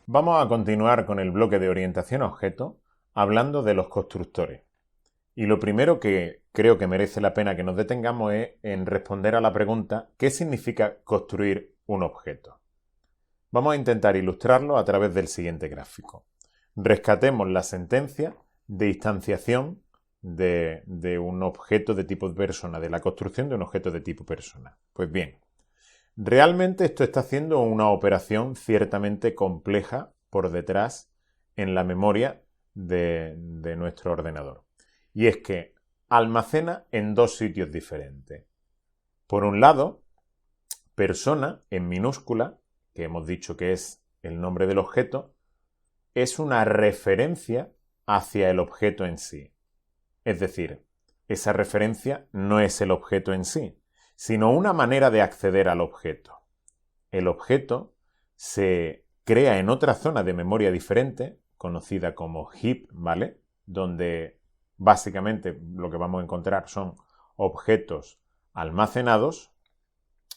Vamos a continuar con el bloque de orientación a objetos hablando de los constructores. Y lo primero que creo que merece la pena que nos detengamos es en responder a la pregunta ¿qué significa construir un objeto? Vamos a intentar ilustrarlo a través del siguiente gráfico. Rescatemos la sentencia de instanciación de un objeto de tipo persona, de la construcción de un objeto de tipo persona. Pues bien, realmente esto está haciendo una operación ciertamente compleja por detrás en la memoria de nuestro ordenador. Y es que almacena en dos sitios diferentes. Por un lado, persona en minúscula, que hemos dicho que es el nombre del objeto, es una referencia hacia el objeto en sí. Es decir, esa referencia no es el objeto en sí, sino una manera de acceder al objeto. El objeto se crea en otra zona de memoria diferente, conocida como heap, ¿vale? Donde básicamente lo que vamos a encontrar son objetos almacenados,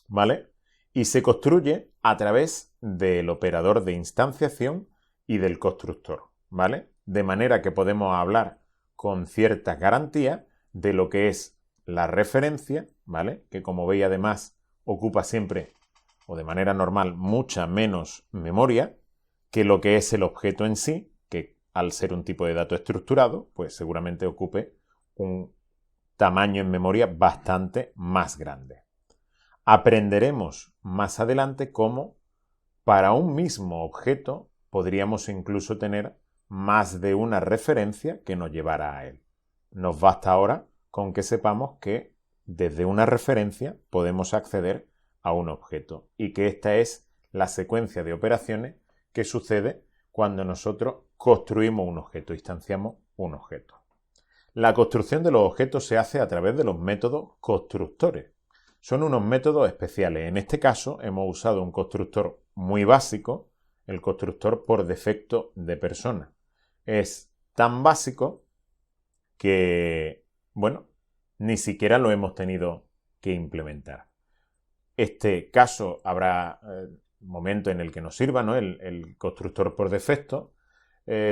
¿vale? Y se construye a través del operador de instanciación y del constructor, ¿vale? De manera que podemos hablar con cierta garantía de lo que es la referencia, ¿vale? Que como veis además ocupa siempre o de manera normal mucha menos memoria que lo que es el objeto en sí, que al ser un tipo de dato estructurado, pues seguramente ocupe un tamaño en memoria bastante más grande. Aprenderemos más adelante cómo para un mismo objeto podríamos incluso tener más de una referencia que nos llevara a él. Nos basta ahora con que sepamos que desde una referencia podemos acceder a un objeto y que esta es la secuencia de operaciones que sucede cuando nosotros construimos un objeto, instanciamos un objeto. La construcción de los objetos se hace a través de los métodos constructores. Son unos métodos especiales. En este caso hemos usado un constructor muy básico, el constructor por defecto de persona. Es tan básico que, bueno, ni siquiera lo hemos tenido que implementar. Este caso habrá momento en el que nos sirva, ¿no? el constructor por defecto.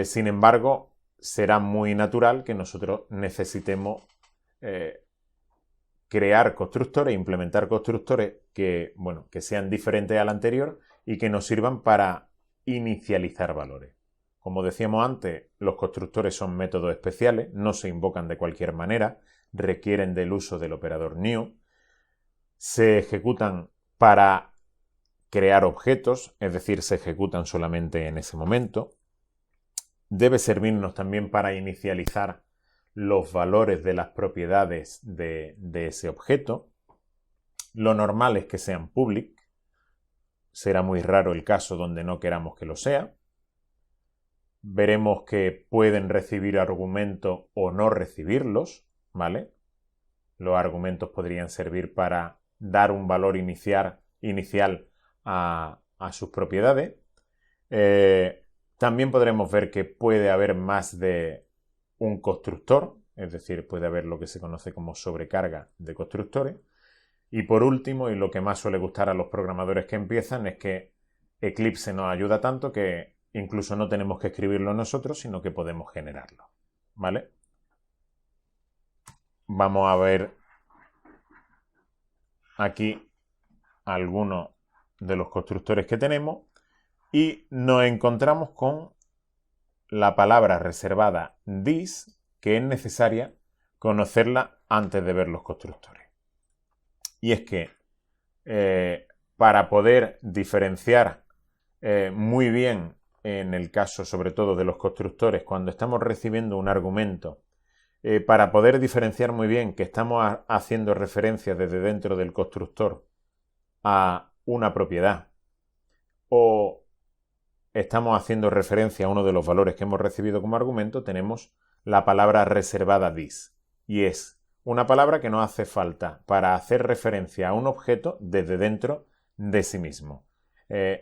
Sin embargo, será muy natural que nosotros necesitemos crear constructores, implementar constructores que, bueno, que sean diferentes al anterior y que nos sirvan para inicializar valores. Como decíamos antes, los constructores son métodos especiales, no se invocan de cualquier manera, requieren del uso del operador new, se ejecutan para crear objetos, es decir, se ejecutan solamente en ese momento. Debe servirnos también para inicializar los valores de las propiedades de ese objeto. Lo normal es que sean public. Será muy raro el caso donde no queramos que lo sea. Veremos que pueden recibir argumentos o no recibirlos, ¿vale? Los argumentos podrían servir para dar un valor inicial a sus propiedades. También podremos ver que puede haber más de un constructor, es decir, puede haber lo que se conoce como sobrecarga de constructores. Y por último, y lo que más suele gustar a los programadores que empiezan, es que Eclipse nos ayuda tanto que incluso no tenemos que escribirlo nosotros, sino que podemos generarlo, ¿vale? Vamos a ver aquí algunos de los constructores que tenemos y nos encontramos con la palabra reservada this, que es necesaria conocerla antes de ver los constructores. Y es que para poder diferenciar muy bien en el caso sobre todo de los constructores cuando estamos recibiendo un argumento, para poder diferenciar muy bien que estamos haciendo referencia desde dentro del constructor a una propiedad o estamos haciendo referencia a uno de los valores que hemos recibido como argumento, tenemos la palabra reservada this. Y es una palabra que nos hace falta para hacer referencia a un objeto desde dentro de sí mismo.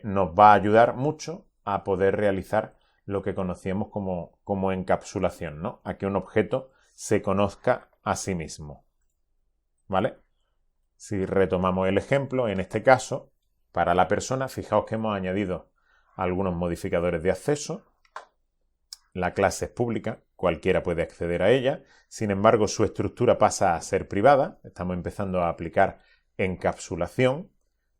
Nos va a ayudar mucho a poder realizar lo que conocíamos como encapsulación, ¿no? A que un objeto se conozca a sí mismo. ¿Vale? Si retomamos el ejemplo, en este caso, para la persona, fijaos que hemos añadido algunos modificadores de acceso. La clase es pública, cualquiera puede acceder a ella. Sin embargo, su estructura pasa a ser privada. Estamos empezando a aplicar encapsulación.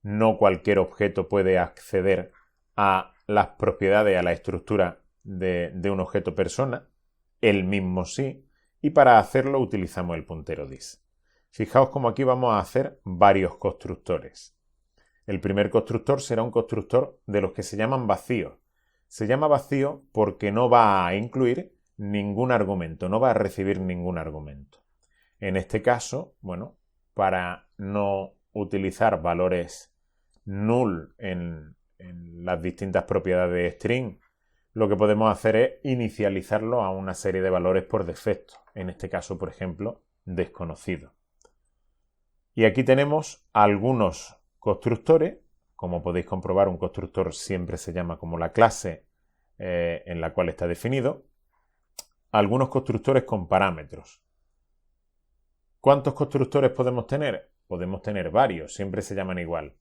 No cualquier objeto puede acceder a las propiedades, a la estructura de un objeto persona. Él mismo sí. Y para hacerlo utilizamos el puntero dis. Fijaos como aquí vamos a hacer varios constructores. El primer constructor será un constructor de los que se llaman vacíos. Se llama vacío porque no va a incluir ningún argumento, no va a recibir ningún argumento. En este caso, bueno, para no utilizar valores null en las distintas propiedades de string, lo que podemos hacer es inicializarlo a una serie de valores por defecto. En este caso, por ejemplo, desconocido. Y aquí tenemos algunos constructores. Como podéis comprobar, un constructor siempre se llama como la clase en la cual está definido. Algunos constructores con parámetros. ¿Cuántos constructores podemos tener? Podemos tener varios, siempre se llaman igual.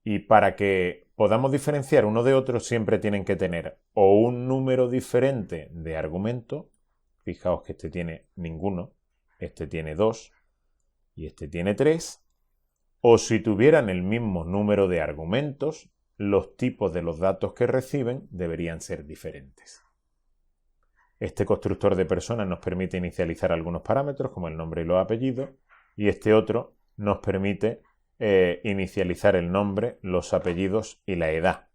Y para que podamos diferenciar uno de otro, siempre tienen que tener o un número diferente de argumentos. Fijaos que este tiene ninguno, este tiene 2 y este tiene 3. O si tuvieran el mismo número de argumentos, los tipos de los datos que reciben deberían ser diferentes. Este constructor de persona nos permite inicializar algunos parámetros, como el nombre y los apellidos, y este otro nos permite inicializar el nombre, los apellidos y la edad.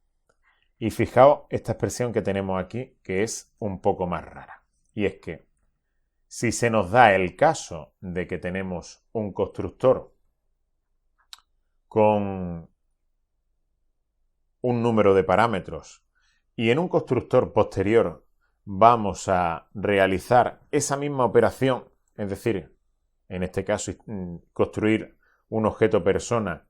Y fijaos esta expresión que tenemos aquí, que es un poco más rara. Y es que si se nos da el caso de que tenemos un constructor con un número de parámetros y en un constructor posterior vamos a realizar esa misma operación, es decir, en este caso construir un objeto persona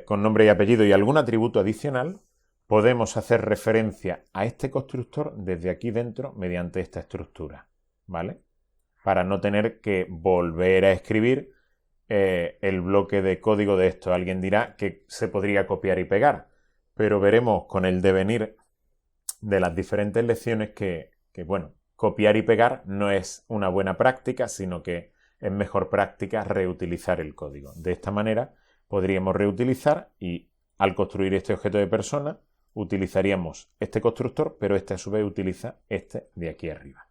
con nombre y apellido y algún atributo adicional, podemos hacer referencia a este constructor desde aquí dentro mediante esta estructura, ¿vale? Para no tener que volver a escribir el bloque de código de esto. Alguien dirá que se podría copiar y pegar, pero veremos con el devenir de las diferentes lecciones que bueno, copiar y pegar no es una buena práctica, sino que es mejor práctica reutilizar el código. De esta manera podríamos reutilizar y al construir este objeto de persona utilizaríamos este constructor, pero este a su vez utiliza este de aquí arriba.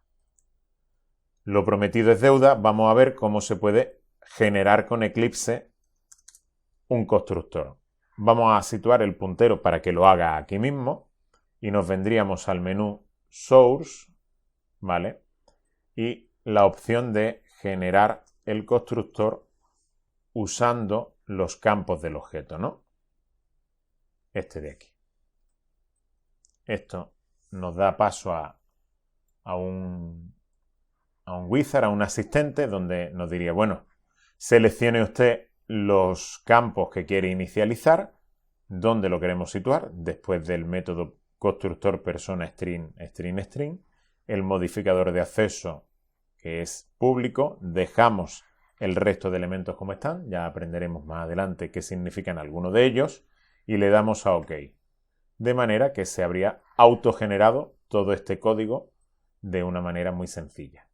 Lo prometido es deuda. Vamos a ver cómo se puede generar con Eclipse un constructor. Vamos a situar el puntero para que lo haga aquí mismo y nos vendríamos al menú Source, ¿vale? Y la opción de generar el constructor usando los campos del objeto, ¿no? Este de aquí. Esto nos da paso a un wizard, a un asistente, donde nos diría, bueno, seleccione usted los campos que quiere inicializar, dónde lo queremos situar, después del método constructor persona string, el modificador de acceso que es público, dejamos el resto de elementos como están, ya aprenderemos más adelante qué significan algunos de ellos, y le damos a OK. De manera que se habría autogenerado todo este código de una manera muy sencilla.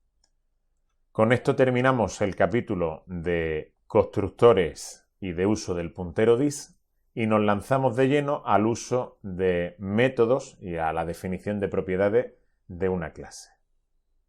Con esto terminamos el capítulo de constructores y de uso del puntero dis y nos lanzamos de lleno al uso de métodos y a la definición de propiedades de una clase.